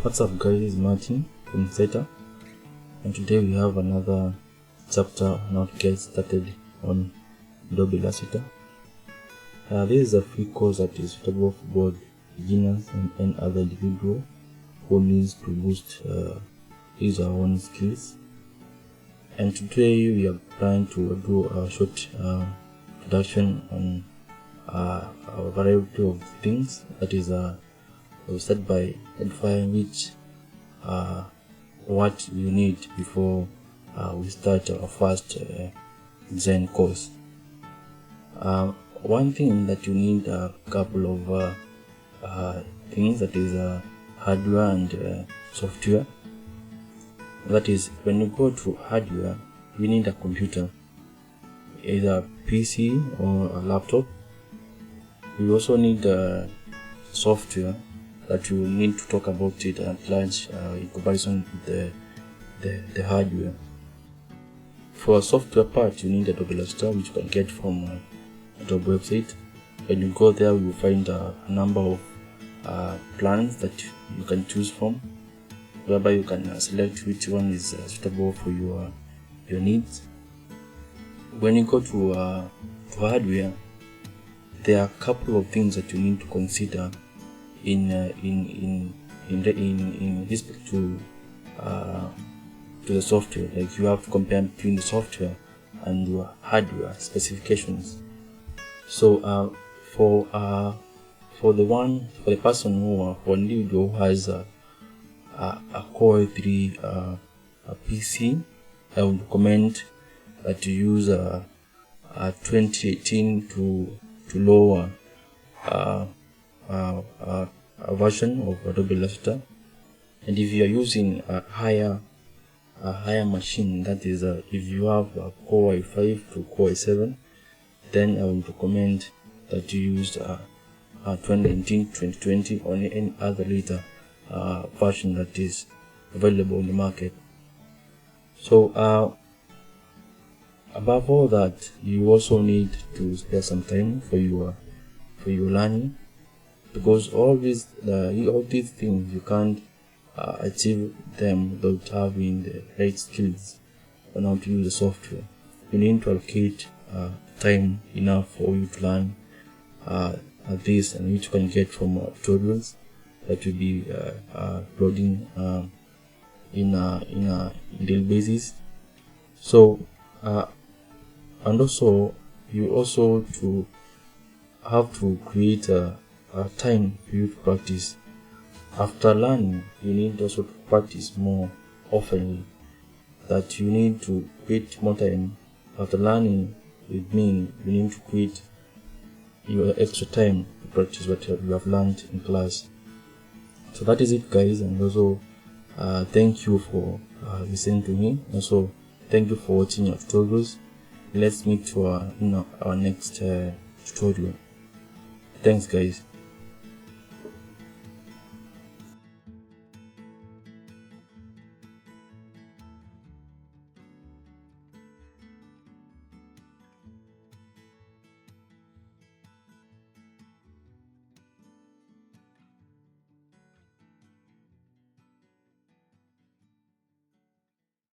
What's up guys, it's Martin from insighta, and today we have another chapter on how to get started on Adobe Illustrator. This is a free course that is suitable for both beginners and any other individual who needs to boost his or her own skills. And today we are planning to do a short introduction on a variety of things. That is, we'll start by identifying what you need before we start our first design course. One thing that you need a couple of things, that is hardware and software. That is, when you go to hardware, you need a computer, either a PC or a laptop. You also need software that you need to talk about it at large in comparison with the hardware. For a software part, you need Adobe Illustrator, which you can get from Adobe website. When you go there, you will find a number of plans that you can choose from, whereby you can select which one is suitable for your needs. When you go to hardware, there are a couple of things that you need to consider in respect to the software. Like, you have to compare between the software and your hardware specifications. So for the person for individual who has a Core i3 a PC, I would recommend that you use a 2018 to lower a version of Adobe Illustrator. And if you are using a higher machine, that is, if you have a Core i5 to Core i7, then I would recommend that you use 2019, 2020, or any other later version that is available in the market. So above all that, you also need to spare some time for your learning, because all these things you can't achieve them without having the right skills on how to use the software. You need to allocate time enough for you to learn this, and which you can get from tutorials that will be uploading in a daily basis. So and also you also to have to create a time for you to practice. After learning, you need also to practice more often. That you need to create more time. After learning, it means you need to create your extra time to practice what you have learned in class. So that is it, guys. And also thank you for listening to me. Also thank you for watching our tutorials. Let's meet to our next tutorial. Thanks, guys.